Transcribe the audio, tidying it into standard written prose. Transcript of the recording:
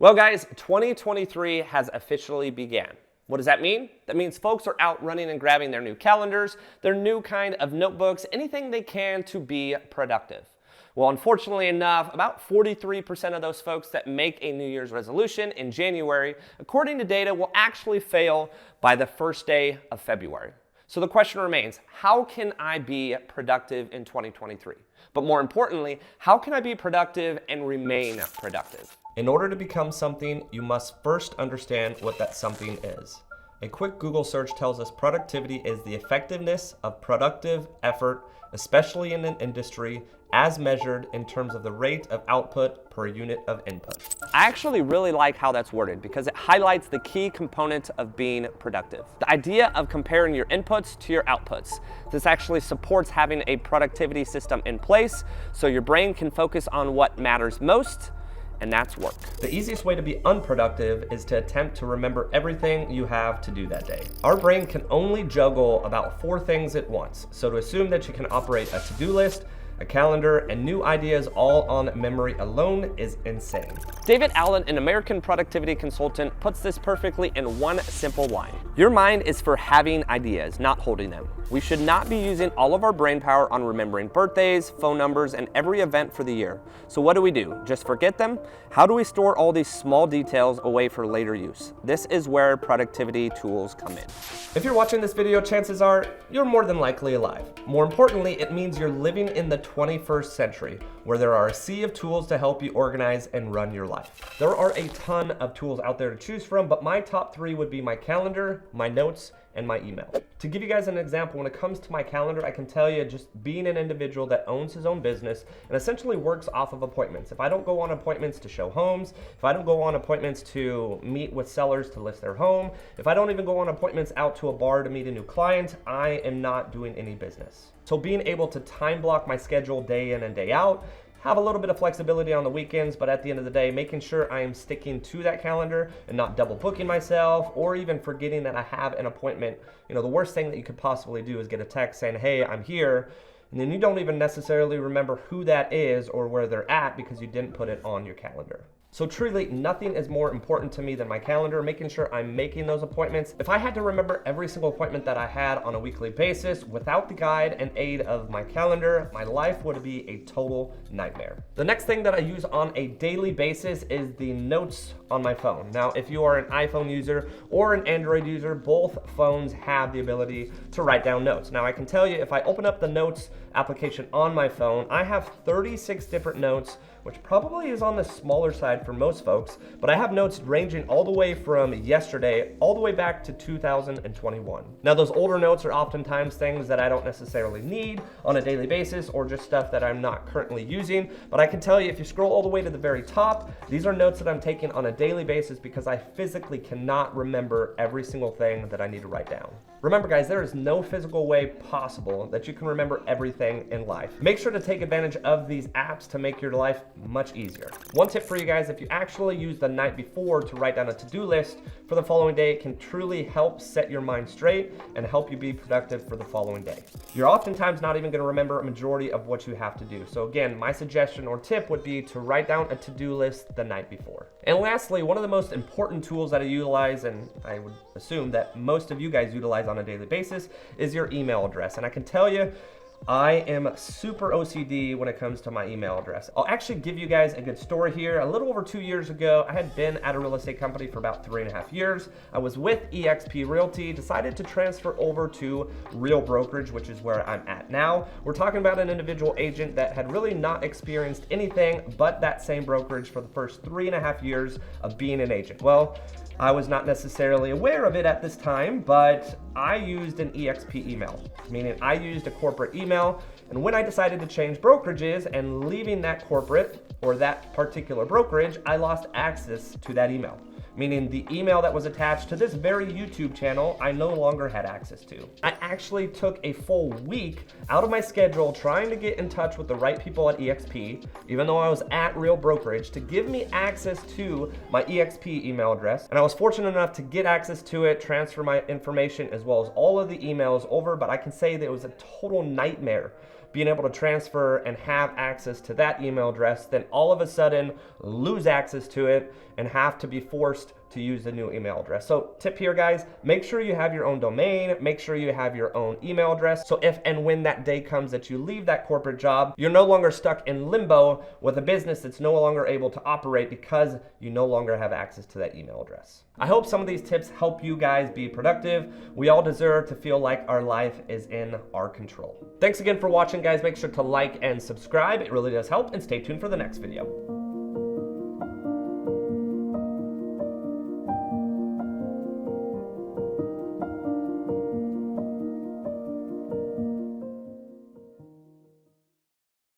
Well guys, 2023 has officially began. What does that mean? That means folks are out running and grabbing their new calendars, their new kind of notebooks, anything they can to be productive. Well, unfortunately enough, about 43% of those folks that make a New Year's resolution in January, according to data, will actually fail by the first day of February. So the question remains, how can I be productive in 2023? But more importantly, how can I be productive and remain productive? In order to become something, you must first understand what that something is. A quick Google search tells us productivity is the effectiveness of productive effort, especially in an industry, as measured in terms of the rate of output per unit of input. I actually really like how that's worded because it highlights the key components of being productive. The idea of comparing your inputs to your outputs. This actually supports having a productivity system in place so your brain can focus on what matters most, and that's work. The easiest way to be unproductive is to attempt to remember everything you have to do that day. Our brain can only juggle about 4 things at once, so to assume that you can operate a to-do list, a calendar, and new ideas all on memory alone is insane. David Allen, an American productivity consultant, puts this perfectly in one simple line. Your mind is for having ideas, not holding them. We should not be using all of our brain power on remembering birthdays, phone numbers, and every event for the year. So what do? Just forget them? How do we store all these small details away for later use? This is where productivity tools come in. If you're watching this video, chances are you're more than likely alive. More importantly, it means you're living in the 21st century, where there are a sea of tools to help you organize and run your life. There are a ton of tools out there to choose from, but my top 3 would be my calendar, my notes, and my email. To give you guys an example, when it comes to my calendar, I can tell you just being an individual that owns his own business and essentially works off of appointments. If I don't go on appointments to show homes, if I don't go on appointments to meet with sellers to list their home, if I don't even go on appointments out to a bar to meet a new client, I am not doing any business. So being able to time block my schedule day in and day out, have a little bit of flexibility on the weekends, but at the end of the day, making sure I am sticking to that calendar and not double booking myself or even forgetting that I have an appointment. You know, the worst thing that you could possibly do is get a text saying, hey, I'm here, and then you don't even necessarily remember who that is or where they're at because you didn't put it on your calendar. So truly, nothing is more important to me than my calendar, making sure I'm making those appointments. If I had to remember every single appointment that I had on a weekly basis without the guide and aid of my calendar, my life would be a total nightmare. The next thing that I use on a daily basis is the notes on my phone. Now, if you are an iPhone user or an Android user, both phones have the ability to write down notes. Now, I can tell you, if I open up the notes application on my phone, I have 36 different notes, which probably is on the smaller side for most folks, but I have notes ranging all the way from yesterday all the way back to 2021. Now, those older notes are oftentimes things that I don't necessarily need on a daily basis or just stuff that I'm not currently using, but I can tell you, if you scroll all the way to the very top, these are notes that I'm taking on a daily basis because I physically cannot remember every single thing that I need to write down. Remember guys, there is no physical way possible that you can remember everything in life. Make sure to take advantage of these apps to make your life much easier. One tip for you guys, if you actually use the night before to write down a to-do list for the following day, it can truly help set your mind straight and help you be productive for the following day. You're oftentimes not even going to remember a majority of what you have to do. So again, my suggestion or tip would be to write down a to-do list the night before. And lastly, one of the most important tools that I utilize, and I would assume that most of you guys utilize on a daily basis, is your email address. And I can tell you, I am super OCD when it comes to my email address. I'll actually give you guys a good story here. A little over 2 years ago, I had been at a real estate company for about 3.5 years. I was with eXp Realty, decided to transfer over to Real Brokerage, which is where I'm at now. We're talking about an individual agent that had really not experienced anything but that same brokerage for the first 3.5 years of being an agent. Well, I was not necessarily aware of it at this time, but I used an eXp email, meaning I used a corporate email. And when I decided to change brokerages and leaving that corporate or that particular brokerage, I lost access to that email. Meaning the email that was attached to this very YouTube channel, I no longer had access to. I actually took a full week out of my schedule trying to get in touch with the right people at eXp, even though I was at Real Brokerage, to give me access to my eXp email address. And I was fortunate enough to get access to it, transfer my information as well as all of the emails over, but I can say that it was a total nightmare being able to transfer and have access to that email address, then all of a sudden lose access to it and have to be forced to use the new email address. So tip here, guys, make sure you have your own domain, make sure you have your own email address. So if and when that day comes that you leave that corporate job, you're no longer stuck in limbo with a business that's no longer able to operate because you no longer have access to that email address. I hope some of these tips help you guys be productive. We all deserve to feel like our life is in our control. Thanks again for watching, guys. Make sure to like and subscribe. It really does help, and stay tuned for the next video.